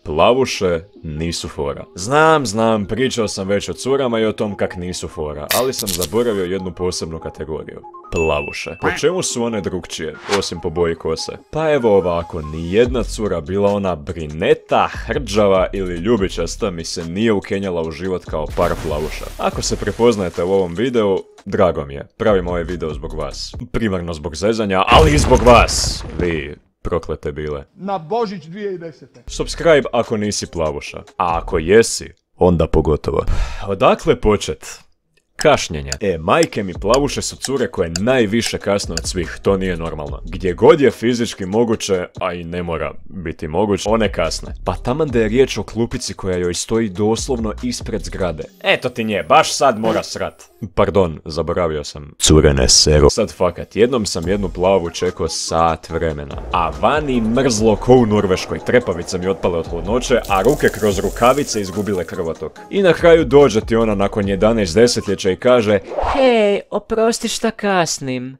Plavuše nisu fora. Znam, pričao sam već o curama i o tom kak nisu fora, ali sam zaboravio jednu posebnu kategoriju. Plavuše. Po čemu su one drugčije, osim po boji kose? Pa evo ovako, nijedna cura, bila ona brineta, hrđava ili ljubičasta, mi se nije ukenjala u život kao par plavuša. Ako se prepoznajete u ovom videu, drago mi je. Pravim ovaj video zbog vas. Primarno zbog zezanja, ali i zbog vas! Vi proklete bile. Na Božić 2010. Subscribe ako nisi plavuša. A ako jesi, onda pogotovo. Odakle počet? Kašnjenje. Majke mi, plavuše su cure koje najviše kasne od svih, to nije normalno. Gdje god je fizički moguće, a i ne mora biti moguće, one kasne. Pa taman da je riječ o klupici koja joj stoji doslovno ispred zgrade. Eto ti nje, baš sad mora srat. Pardon, zaboravio sam. Cure ne sero. Sad fakat, jednom sam jednu plavu čekao sat vremena. A vani mrzlo ko u Norveškoj, trepavice mi otpale od hladnoće, a ruke kroz rukavice izgubile krvotok. I na kraju dođe ti ona nakon 11 desetljeća i kaže: hej, oprosti šta kasnim.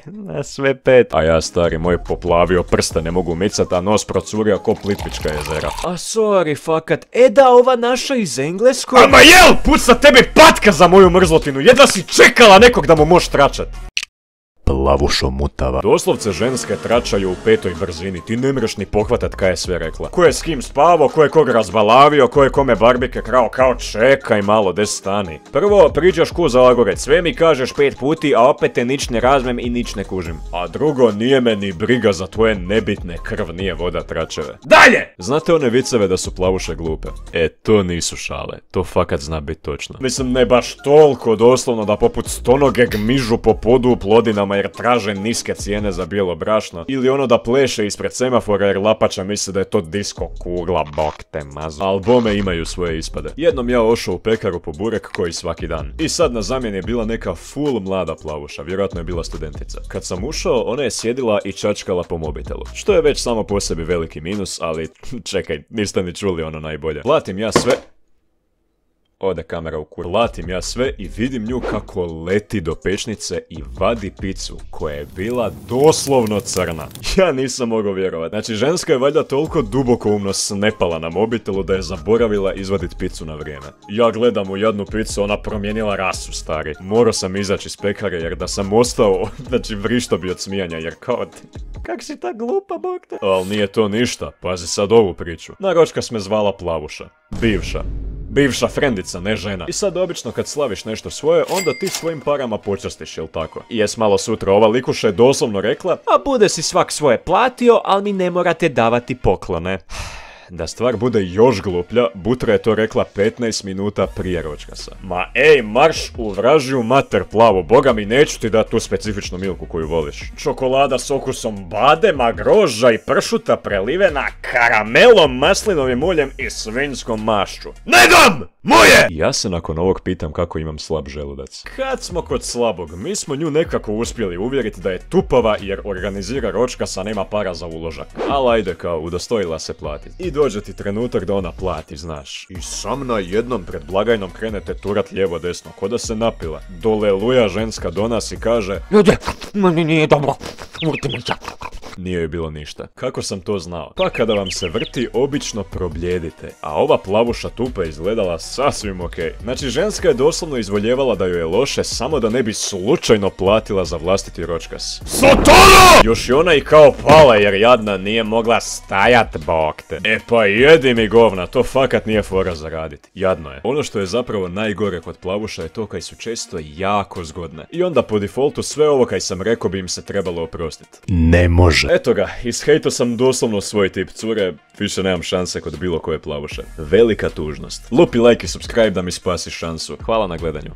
Na sve pet. A ja, stari moj, poplavio prste, ne mogu micat, a nos procurio ko Plitvička jezera. A sorry, fakat. Da, ova naša iz Engleskog. Ama jel, puca tebi patka za moju mrzlotinu, jedva si čekala nekog da mu moš tračat. Plavušo mutava. Doslovce ženske tračaju u 5. brzini, ti ne mreš ni pohvatat kaj je sve rekla. Ko je s kim spavao, ko je kog razbalavio, ko je kome barbike krao, kao čekaj malo, des stani. Prvo, pričaš ku Zagorec, sve mi kažeš 5 puti, a opet te nič ne razmem i nič ne kužim. A drugo, nije me ni briga za tvoje nebitne, krv nije voda tračeve. Dalje! Znate one viceve da su plavuše glupe? To nisu šale, to fakat zna bit točno. Mislim, ne baš toliko doslovno da poput stonoge gmižu po podu u plodinama jer traže niske cijene za bijelo brašno, ili ono da pleše ispred semafora jer lapača misli da je to disko kugla, bok te mazu. Albome imaju svoje ispade. Jednom ja ošao u pekaru po burek koji svaki dan. I sad na zamjeni je bila neka full mlada plavuša, vjerojatno je bila studentica. Kad sam ušao, ona je sjedila i čačkala po mobitelu. Što je već samo po sebi veliki minus, ali čekaj, niste ni čuli ono najbolje. Platim ja sve... Ode kamera u kur. Latim ja sve i vidim nju kako leti do pečnice i vadi picu koja je bila doslovno crna. Ja nisam mogao vjerovat. Znači, ženska je valjda toliko duboko umno snepala na mobitelu da je zaboravila izvadit picu na vrijeme. Ja gledam u jadnu picu, ona promijenila rasu, stari. Morao sam izaći iz pekare jer da sam ostao, znači vrišto bi od smijanja jer kao... Kak si ta glupa, bog te? Ali nije to ništa, pazi sad ovu priču. Naročka me zvala Plavuša. Bivša frendica, ne žena. I sad obično kad slaviš nešto svoje, onda ti svojim parama počastiš, jel tako? I jes malo sutra ova likuša je doslovno rekla: a bude si svak svoje platio, ali mi ne morate davati poklone. Da stvar bude još gluplja, Butra je to rekla 15 minuta prije ročkasa. Ma marš u vražiju mater, Plavo, boga mi neću ti dati tu specifičnu milku koju voliš. Čokolada s okusom badema, grožđa i pršuta prelivena karamelom, maslinovim uljem i svinjskom mašću. Ne dam! Moje! Ja se nakon ovog pitam kako imam slab želudac. Kad smo kod slabog, mi smo nju nekako uspjeli uvjeriti da je tupava jer organizira ročkasa, nema para za uložak. Al ajde, kao, udostojila se platiti. I dođe ti trenutak da ona plati, znaš. I sam na jednom pred blagajnom krenete turat lijevo desno, ko da se napila. Doleluja ženska do nas i kaže: ljudi, meni nije dobro, vrti me čak. Nije joj bilo ništa. Kako sam to znao? Pa kada vam se vrti, obično probljedite. A ova Plavuša tupa izgledala sasvim okej. Znači, ženska je doslovno izvoljevala da joj je loše samo da ne bi slučajno platila za vlastiti ročkas. Sotono! Još i ona i kao pala jer jadna nije mogla stajat, bok te. Pa jedi mi govna, to fakat nije fora za radit. Jadno je. Ono što je zapravo najgore kod Plavuša je to kaj su često jako zgodne. I onda po defaultu sve ovo kaj sam rekao bi im se trebalo oprostiti. Ne može. Eto ga, ishejto sam doslovno svoj tip cure, više nemam šanse kod bilo koje Plavuše. Velika tužnost. Lupi like i subscribe da mi spasiš šansu. Hvala na gledanju.